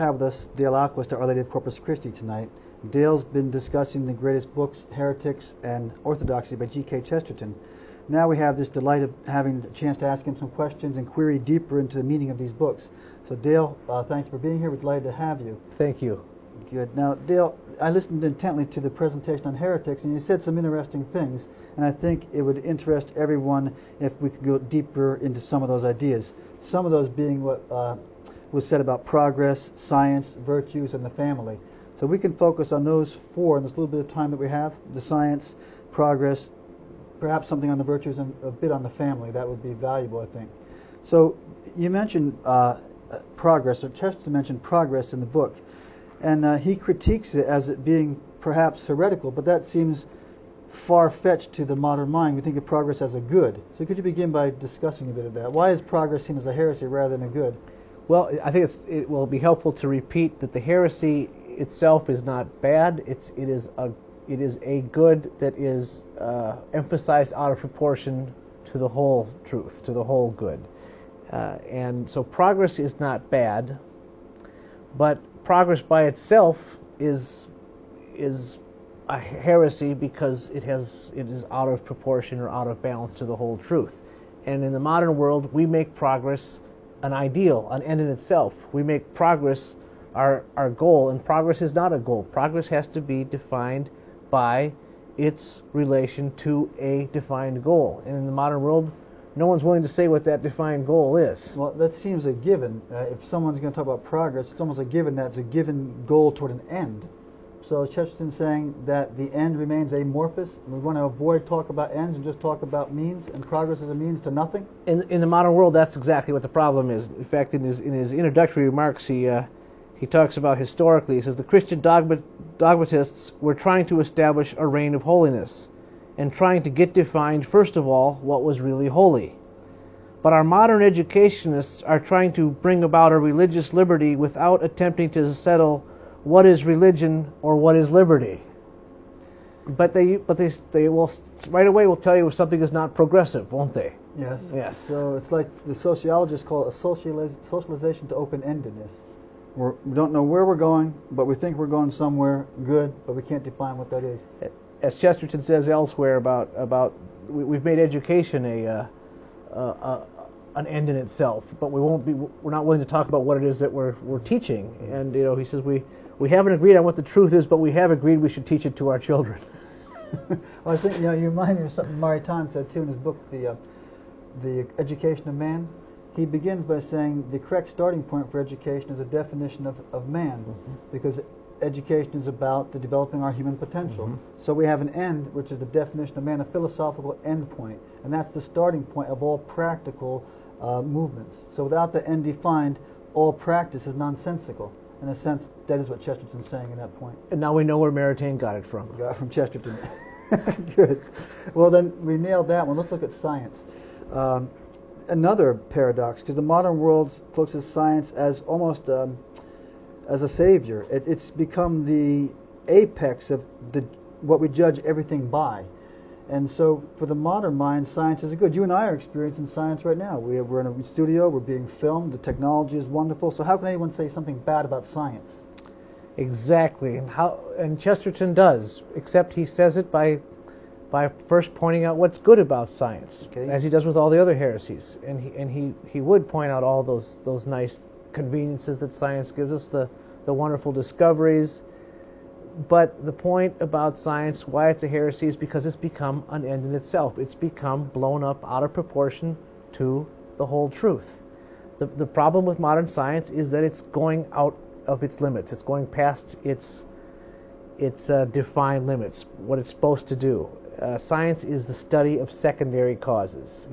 have with us Dale Ahlquist, Our Lady of Corpus Christi, tonight. Dale's been discussing the greatest books, Heretics and Orthodoxy by G.K. Chesterton. Now we have this delight of having a chance to ask him some questions and query deeper into the meaning of these books. So Dale, thank you for being here. We're delighted to have you. Thank you. Good. Now, Dale, I listened intently to the presentation on Heretics, and you said some interesting things, and I think it would interest everyone if we could go deeper into some of those ideas. Some of those being what was said about progress, science, virtues, and the family. So we can focus on those four in this little bit of time that we have: the science, progress, perhaps something on the virtues, and a bit on the family. That would be valuable, I think. So you mentioned progress, or Chesterton mentioned progress in the book, and he critiques it as it being perhaps heretical, but that seems far-fetched to the modern mind. We think of progress as a good. So could you begin by discussing a bit of that? Why is progress seen as a heresy rather than a good? Well, I think it will be helpful to repeat that the heresy itself is not bad. It is a good that is emphasized out of proportion to the whole truth, to the whole good. And so progress is not bad, but progress by itself is a heresy because it is out of proportion or out of balance to the whole truth. And in the modern world, we make progress an ideal, an end in itself. We make progress our goal, and progress is not a goal. Progress has to be defined by its relation to a defined goal. And in the modern world, no one's willing to say what that defined goal is. Well, that seems a given. If someone's going to talk about progress, it's almost a given that it's a given goal toward an end. So is Chesterton saying that the end remains amorphous? We want to avoid talk about ends and just talk about means, and progress is a means to nothing? In the modern world, that's exactly what the problem is. In fact, in his introductory remarks, he talks about historically. He says the Christian dogmatists were trying to establish a reign of holiness and trying to get defined, first of all, what was really holy. But our modern educationists are trying to bring about a religious liberty without attempting to settle what is religion or what is liberty. But they will right away will tell you if something is not progressive, won't they? Yes. Yes. So it's like the sociologists call it a socialization to open-endedness. We don't know where we're going, but we think we're going somewhere good, but we can't define what that is. As Chesterton says elsewhere about we've made education an end in itself, but we're not willing to talk about what it is that we're teaching. And he says we haven't agreed on what the truth is, but we have agreed we should teach it to our children. Well, I think you remind me of something Maritain said too in his book, the Education of Man. He begins by saying the correct starting point for education is a definition of man, because education is about the developing our human potential. So we have an end, which is the definition of man, a philosophical end point, and that's the starting point of all practical movements. So without the end defined, all practice is nonsensical. In a sense, that is what Chesterton's saying in that point. And now we know where Maritain got it from. Got it from Chesterton. Good. Well, then we nailed that one. Let's look at science. Another paradox, because the modern world looks at science as almost as a savior. It's become the apex of what we judge everything by. And so for the modern mind, science is good. You and I are experiencing science right now. We're in a studio, we're being filmed, the technology is wonderful. So how can anyone say something bad about science? Exactly. And Chesterton does, except he says it by first pointing out what's good about science, as he does with all the other heresies. And he would point out all those nice conveniences that science gives us, the wonderful discoveries. But the point about science, why it's a heresy, is because it's become an end in itself. It's become blown up out of proportion to the whole truth. The problem with modern science is that it's going out of its limits. It's going past its defined limits, what it's supposed to do. Science is the study of secondary causes.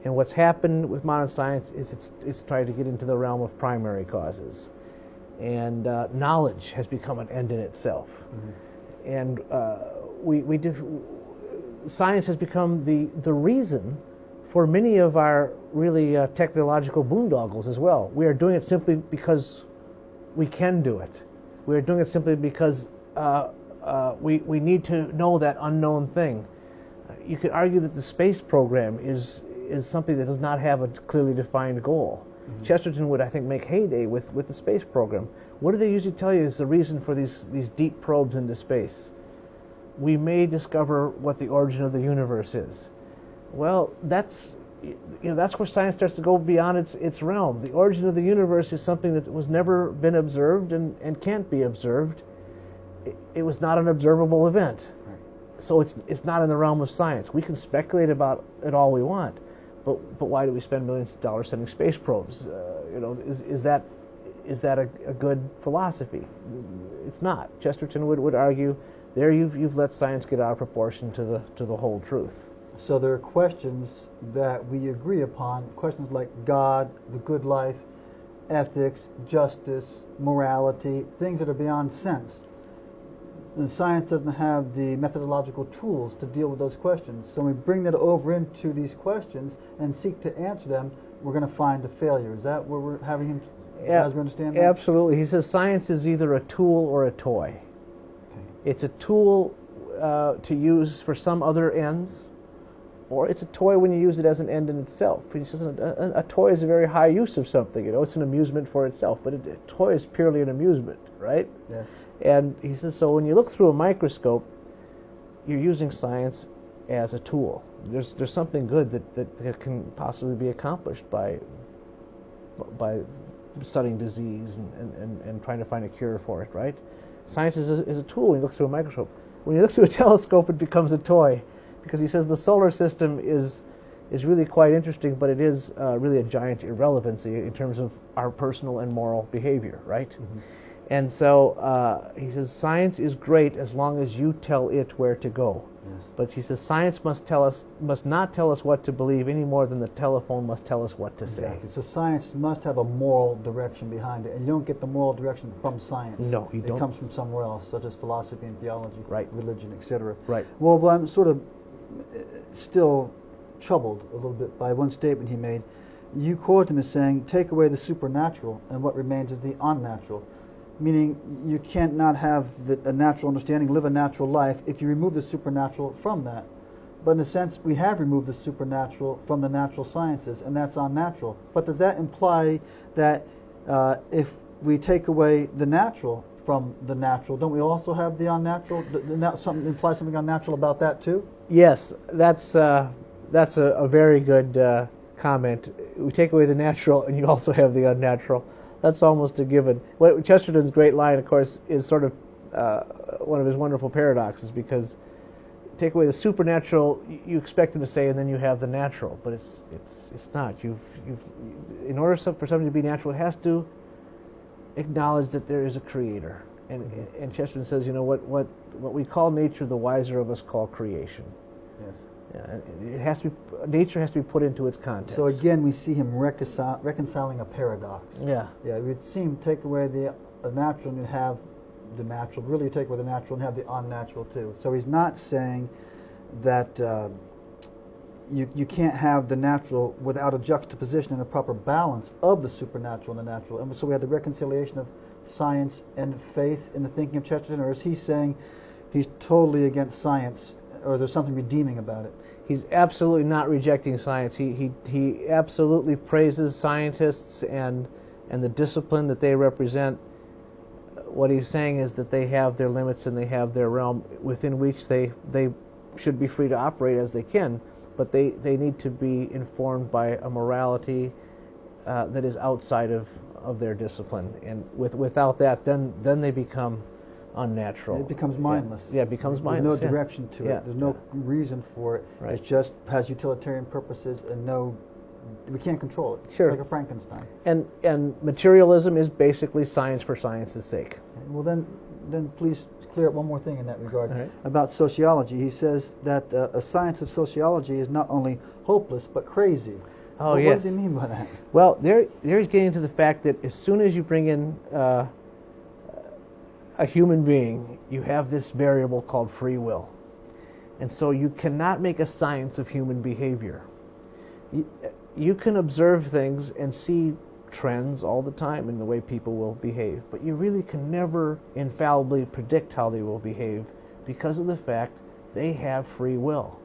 And what's happened with modern science is it's tried to get into the realm of primary causes. And knowledge has become an end in itself. And science has become the reason for many of our really technological boondoggles as well. We are doing it simply because we can do it. We are doing it simply because we need to know that unknown thing. You could argue that the space program is something that does not have a clearly defined goal. Chesterton would, I think, make heyday with the space program. What do they usually tell you is the reason for these deep probes into space? We may discover what the origin of the universe is. Well, that's where science starts to go beyond its realm. The origin of the universe is something that was never been observed and can't be observed. It was not an observable event. Right. So it's not in the realm of science. We can speculate about it all we want, but why do we spend millions of dollars sending space probes? Is that a good philosophy? It's not. Chesterton would argue there you've let science get out of proportion to the whole truth. So there are questions that we agree upon, questions like God, the good life, ethics, justice, morality, things that are beyond sense. And science doesn't have the methodological tools to deal with those questions. So when we bring that over into these questions and seek to answer them, we're going to find a failure. Is that where we're having him, as we understand that? Absolutely. He says science is either a tool or a toy. Okay. It's a tool to use for some other ends, or it's a toy when you use it as an end in itself. He says a toy is a very high use of something. It's an amusement for itself, but a toy is purely an amusement, right? Yes. And he says, so when you look through a microscope, you're using science as a tool. There's something good that can possibly be accomplished by studying disease and trying to find a cure for it, right? Science is a tool when you look through a microscope. When you look through a telescope, it becomes a toy, because he says the solar system is really quite interesting, but it is really a giant irrelevancy in terms of our personal and moral behavior, right? Mm-hmm. And so he says science is great as long as you tell it where to go. Yes. But he says science must not tell us what to believe any more than the telephone must tell us what to say. So science must have a moral direction behind it, and you don't get the moral direction from science. No, you don't. It comes from somewhere else, such as philosophy and theology, right, religion, etc. Right. Well, I'm sort of still troubled a little bit by one statement he made. You quote him as saying, "Take away the supernatural, and what remains is the unnatural." Meaning you can't not have a natural understanding, live a natural life, if you remove the supernatural from that. But in a sense, we have removed the supernatural from the natural sciences, and that's unnatural. But does that imply that if we take away the natural from the natural, don't we also have the unnatural? Imply something unnatural about that too? Yes, that's a very good comment. We take away the natural, and you also have the unnatural. That's almost a given. Chesterton's great line, of course, is sort of one of his wonderful paradoxes, because take away the supernatural, you expect him to say, and then you have the natural, but it's not. In order for something to be natural, it has to acknowledge that there is a creator. And Chesterton says, what we call nature, the wiser of us call creation. Yes. Yeah, nature has to be put into its context. So again, we see him reconciling a paradox. Yeah. Yeah, it would seem take away the natural and you have the natural. Really, you take away the natural and have the unnatural too. So he's not saying that you can't have the natural without a juxtaposition and a proper balance of the supernatural and the natural. And so we have the reconciliation of science and faith in the thinking of Chesterton, or is he saying he's totally against science, or there's something redeeming about it? He's absolutely not rejecting science. He absolutely praises scientists and the discipline that they represent. What he's saying is that they have their limits and they have their realm within which they should be free to operate as they can, but they need to be informed by a morality that is outside of their discipline. And without that, then they become unnatural. It becomes mindless. Yeah, it becomes mindless. There's no direction to it. There's no reason for it. Right. It just has utilitarian purposes and we can't control it. Sure. It's like a Frankenstein. And materialism is basically science for science's sake. Well, then please clear up one more thing in that regard. Right. About sociology. He says that a science of sociology is not only hopeless but crazy. Oh, well, yes. What does he mean by that? Well, there he's getting into the fact that as soon as you bring in a human being, you have this variable called free will. And so you cannot make a science of human behavior. You can observe things and see trends all the time in the way people will behave, but you really can never infallibly predict how they will behave because of the fact they have free will.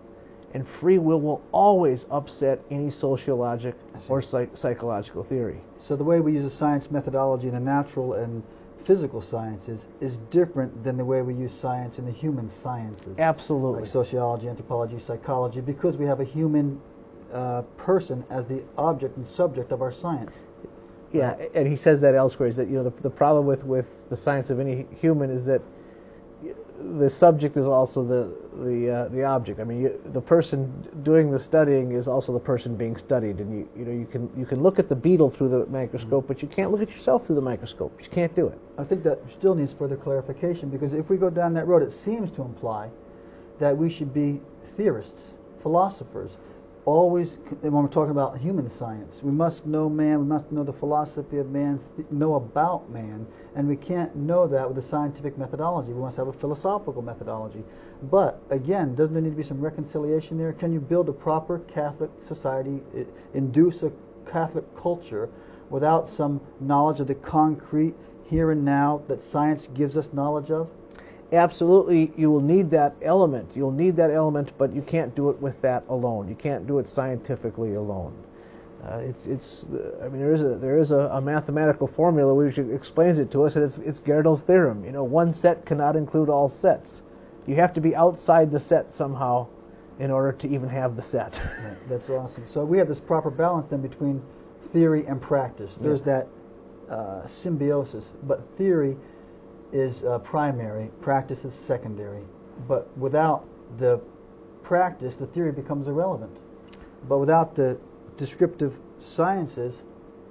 And free will always upset any sociologic or psychological theory. So the way we use a science methodology in the natural and physical sciences is different than the way we use science in the human sciences. Absolutely. Like sociology, anthropology, psychology, because we have a human person as the object and subject of our science. Yeah, right? And he says that elsewhere, is that the problem with the science of any human is that the subject is also the object. I mean, the person doing the studying is also the person being studied, and you can look at the beetle through the microscope, but you can't look at yourself through the microscope. You can't do it. I think that still needs further clarification, because if we go down that road, it seems to imply that we should be theorists, philosophers. Always, when we're talking about human science, we must know man, we must know the philosophy of man, know about man, and we can't know that with a scientific methodology. We must have a philosophical methodology. But, again, doesn't there need to be some reconciliation there? Can you build a proper Catholic society, induce a Catholic culture, without some knowledge of the concrete here and now that science gives us knowledge of? Absolutely, you will need that element. You'll need that element, but you can't do it with that alone. You can't do it scientifically alone. I mean, there is a mathematical formula which explains it to us, and it's Gödel's theorem. One set cannot include all sets. You have to be outside the set somehow in order to even have the set. Right. That's awesome. So we have this proper balance then between theory and practice. There's that symbiosis, but theory is primary, practice is secondary. But without the practice, the theory becomes irrelevant. But without the descriptive sciences,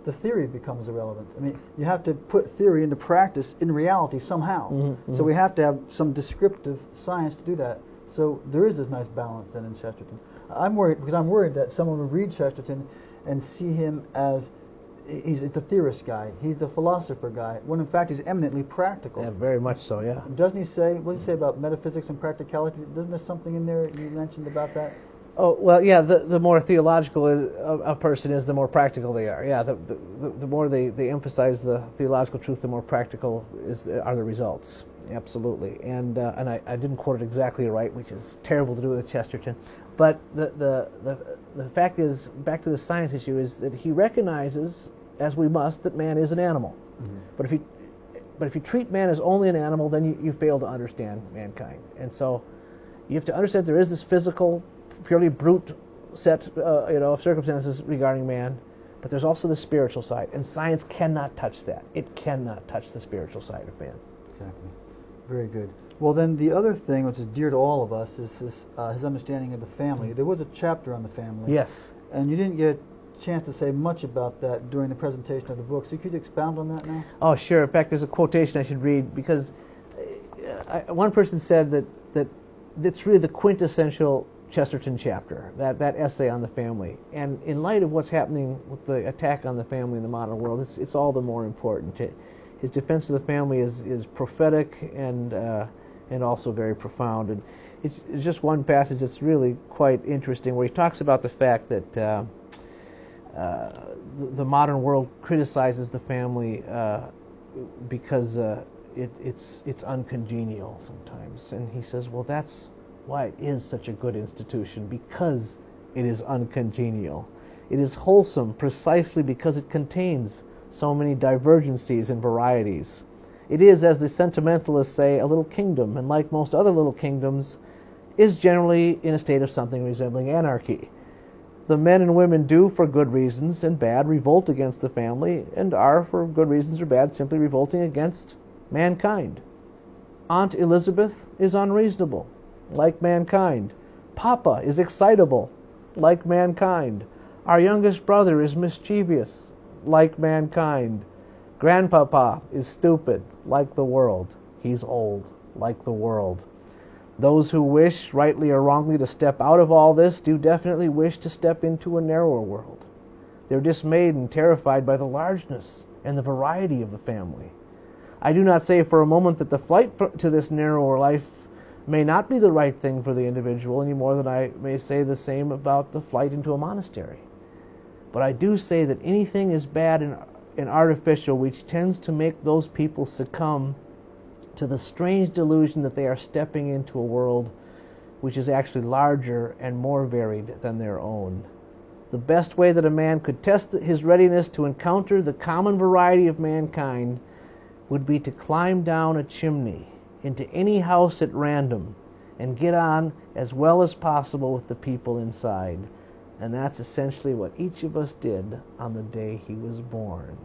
the theory becomes irrelevant. I mean, you have to put theory into practice in reality somehow. Mm-hmm. So we have to have some descriptive science to do that. So there is this nice balance then in Chesterton. I'm worried that someone will read Chesterton and see him as he's the theorist guy, he's the philosopher guy, when in fact he's eminently practical. Yeah, very much so, yeah. Doesn't he say, what does he say about metaphysics and practicality? Doesn't there something in there you mentioned about that? Oh, well, yeah, the more theological a person is, the more practical they are. Yeah, the more they emphasize the theological truth, the more practical are the results. Absolutely. And I didn't quote it exactly right, which is terrible to do with Chesterton. But the fact is, back to the science issue, is that he recognizes, as we must, that man is an animal. Mm-hmm. But if you treat man as only an animal, then you fail to understand mankind. And so you have to understand there is this physical, purely brute set of circumstances regarding man, but there's also the spiritual side, and science cannot touch that. It cannot touch the spiritual side of man. Exactly. Very good. Well, then the other thing which is dear to all of us is his understanding of the family. There was a chapter on the family. Yes. And you didn't get a chance to say much about that during the presentation of the book. So could you expound on that now? Oh, sure. In fact, there's a quotation I should read, because one person said that it's really the quintessential Chesterton chapter, that essay on the family. And in light of what's happening with the attack on the family in the modern world, it's all the more important. His defense of the family is prophetic and also very profound. And it's just one passage that's really quite interesting, where he talks about the fact that the modern world criticizes the family because it's uncongenial sometimes. And he says, well, that's why it is such a good institution, because it is uncongenial. It is wholesome precisely because it contains so many divergencies and varieties. It is, as the sentimentalists say, a little kingdom, and like most other little kingdoms, is generally in a state of something resembling anarchy. The men and women do, for good reasons and bad, revolt against the family, and are, for good reasons or bad, simply revolting against mankind. Aunt Elizabeth is unreasonable, like mankind. Papa is excitable, like mankind. Our youngest brother is mischievous, like mankind. Grandpapa is stupid, like the world. He's old, like the world. Those who wish, rightly or wrongly, to step out of all this do definitely wish to step into a narrower world. They're dismayed and terrified by the largeness and the variety of the family. I do not say for a moment that the flight to this narrower life may not be the right thing for the individual, any more than I may say the same about the flight into a monastery. But I do say that anything is bad and artificial which tends to make those people succumb to the strange delusion that they are stepping into a world which is actually larger and more varied than their own. The best way that a man could test his readiness to encounter the common variety of mankind would be to climb down a chimney into any house at random and get on as well as possible with the people inside. And that's essentially what each of us did on the day he was born.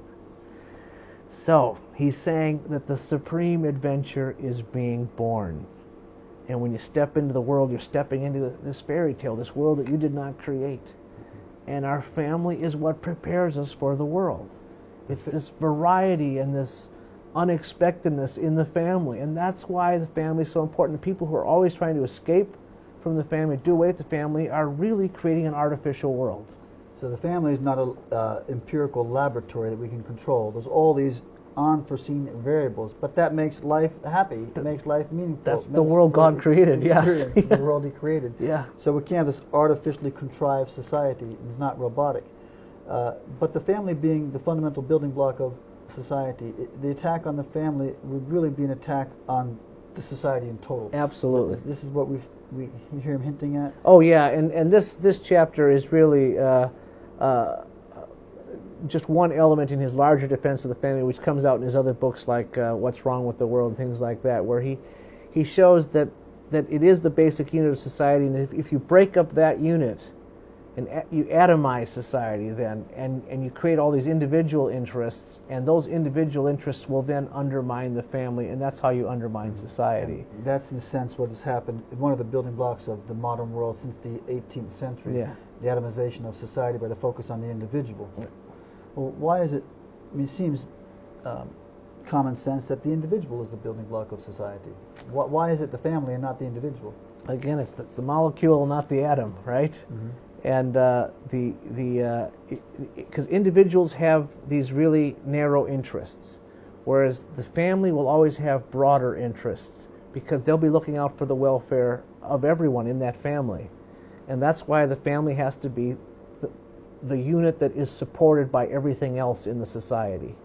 So, he's saying that the supreme adventure is being born. And when you step into the world, you're stepping into this fairy tale, this world that you did not create. And our family is what prepares us for the world. It's this variety and this unexpectedness in the family. And that's why the family is so important. The people who are always trying to escape from the family, do away with the family, are really creating an artificial world. So the family is not an empirical laboratory that we can control. There's all these unforeseen variables, but that makes life happy. It makes life meaningful. That's the world God created, yes. The world He created. Yeah. So we can't have this artificially contrived society. It's not robotic. But the family being the fundamental building block of society, the attack on the family would really be an attack on the society in total. Absolutely. So this is what we hear him hinting at. Oh yeah, and this chapter is really just one element in his larger defense of the family, which comes out in his other books like What's Wrong with the World and things like that, where he shows that it is the basic unit of society, and if you break up that unit and you atomize society then, and you create all these individual interests, and those individual interests will then undermine the family, and that's how you undermine society. And that's in a sense what has happened, one of the building blocks of the modern world since the 18th century, the atomization of society by the focus on the individual. Well, why is it, I mean, it seems common sense that the individual is the building block of society. Why is it the family and not the individual? Again, it's the molecule, not the atom, right? Mm-hmm. And because individuals have these really narrow interests, whereas the family will always have broader interests because they'll be looking out for the welfare of everyone in that family. And that's why the family has to be the unit that is supported by everything else in the society.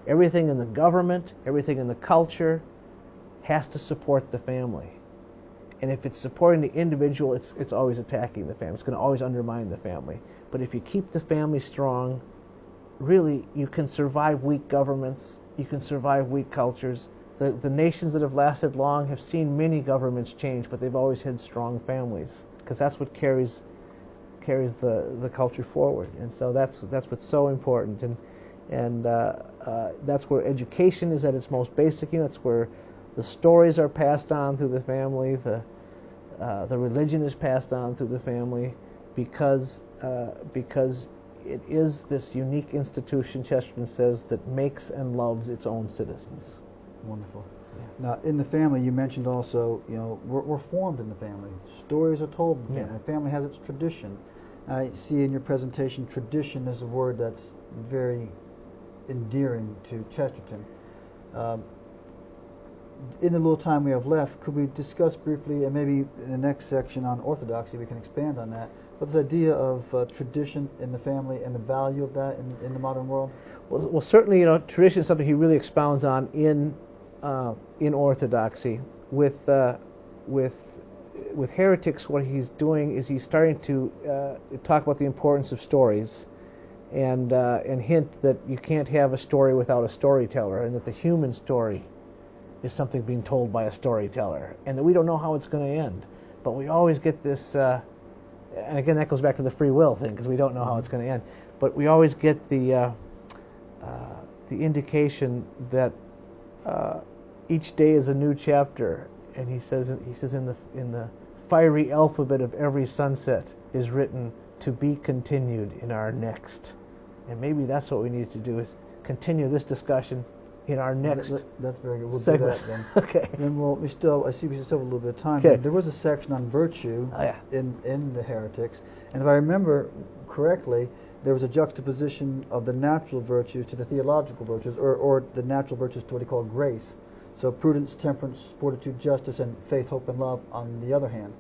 Everything in the government, everything in the culture has to support the family. And if it's supporting the individual, it's always attacking the family. It's going to always undermine the family. But if you keep the family strong, really, you can survive weak governments. You can survive weak cultures. The nations that have lasted long have seen many governments change, but they've always had strong families, because that's what carries the culture forward. And so that's what's so important. And that's where education is at its most basic. That's where the stories are passed on through the family. The religion is passed on through the family, because it is this unique institution, Chesterton says, that makes and loves its own citizens. Wonderful. Yeah. Now, in the family, you mentioned also, we're formed in the family. Stories are told in the family. The family has its tradition. I see in your presentation, tradition is a word that's very endearing to Chesterton. In the little time we have left, could we discuss briefly, and maybe in the next section on orthodoxy we can expand on that, but this idea of tradition in the family and the value of that in the modern world? Well, certainly, tradition is something he really expounds on in orthodoxy. With heretics, what he's doing is he's starting to talk about the importance of stories, and hint that you can't have a story without a storyteller, and that the human story is something being told by a storyteller, and that we don't know how it's going to end, but we always get this, and again that goes back to the free will thing, because we don't know how it's going to end, but we always get the indication that each day is a new chapter, and he says in the fiery alphabet of every sunset is written, to be continued in our next. And maybe that's what we need to do, is continue this discussion in our next That's very good. We'll segment. do that then. Okay. Then I see we still have a little bit of time. Okay. There was a section on virtue in the Heretics, and if I remember correctly, there was a juxtaposition of the natural virtues to the theological virtues, or the natural virtues to what he called grace. So prudence, temperance, fortitude, justice, and faith, hope, and love on the other hand.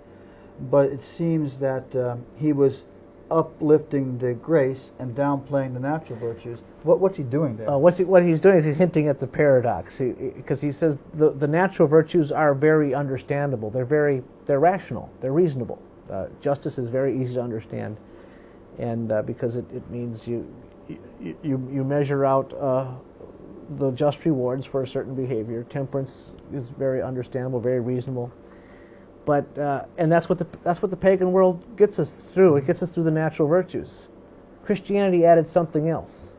But it seems that he was uplifting the grace and downplaying the natural virtues. What's he doing there? What he's doing is he's hinting at the paradox, because he says the natural virtues are very understandable. They're rational. They're reasonable. Justice is very easy to understand, and because it means you measure out the just rewards for a certain behavior. Temperance is very understandable, very reasonable. But and that's what the pagan world gets us through. It gets us through the natural virtues. Christianity added something else,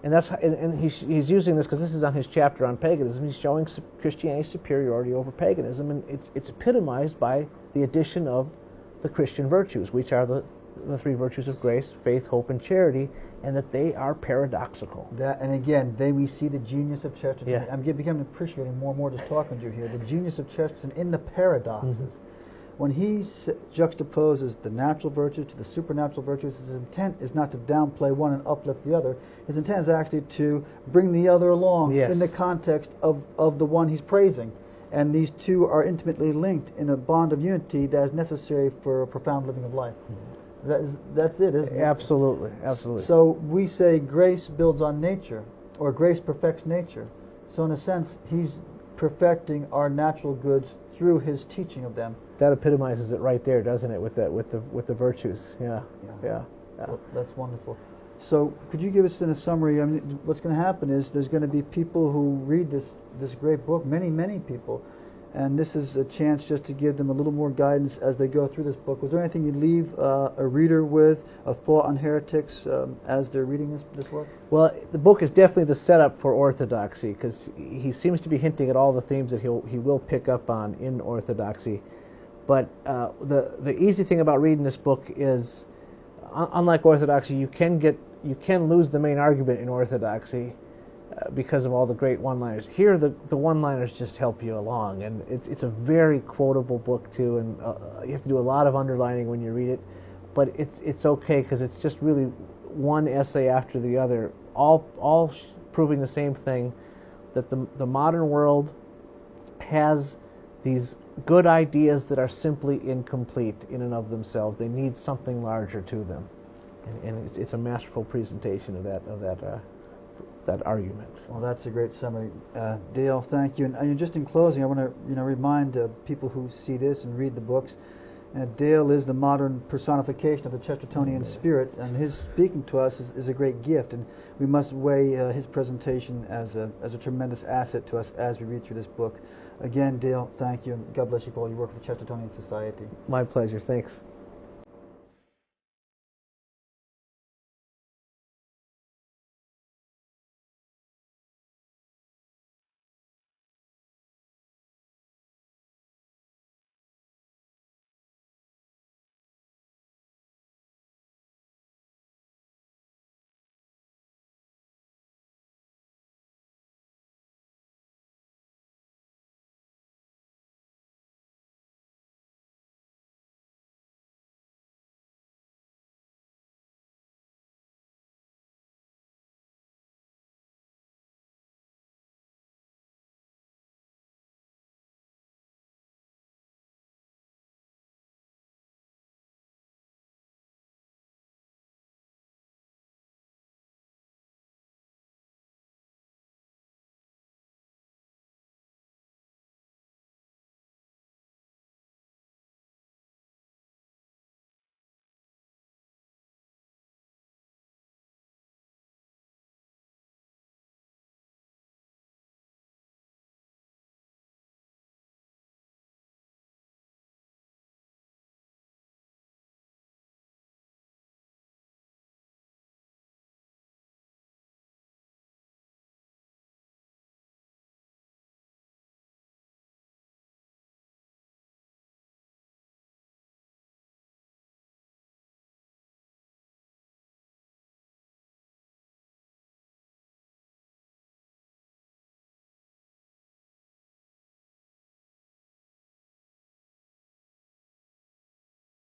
and he's using this because this is on his chapter on paganism. He's showing Christianity's superiority over paganism, and it's epitomized by the addition of the Christian virtues, which are the three virtues of grace, faith, hope, and charity, and that they are paradoxical. And again, we see the genius of Chesterton. Yeah. I'm becoming appreciating more and more just talking to you here. The genius of Chesterton in the paradoxes. Mm-hmm. When he juxtaposes the natural virtues to the supernatural virtues, his intent is not to downplay one and uplift the other. His intent is actually to bring the other along in the context of the one he's praising. And these two are intimately linked in a bond of unity that is necessary for a profound living of life. Mm-hmm. That's it, isn't it? Absolutely, absolutely. So we say grace builds on nature, or grace perfects nature. So in a sense, he's perfecting our natural goods through his teaching of them. That epitomizes it right there, doesn't it? With the virtues. Yeah. Well, that's wonderful. So could you give us in a summary? I mean, what's going to happen is there's going to be people who read this great book, many people, and this is a chance just to give them a little more guidance as they go through this book. Was there anything you'd leave a reader with, a thought on heretics as they're reading this work? Well, the book is definitely the setup for orthodoxy, because he seems to be hinting at all the themes that he will pick up on in orthodoxy. But the easy thing about reading this book is, unlike orthodoxy, you can lose the main argument in orthodoxy because of all the great one-liners. Here, the one-liners just help you along, and it's a very quotable book too. And you have to do a lot of underlining when you read it, but it's okay because it's just really one essay after the other, all proving the same thing, that the modern world has these good ideas that are simply incomplete in and of themselves. They need something larger to them, and it's a masterful presentation of that argument. Well, that's a great summary, Dale. Thank you. And just in closing, I want to remind people who see this and read the books. Dale is the modern personification of the Chestertonian spirit, and his speaking to us is a great gift, and we must weigh his presentation as a tremendous asset to us as we read through this book. Again, Dale, thank you, and God bless you for all your work for Chestertonian Society. My pleasure. Thanks.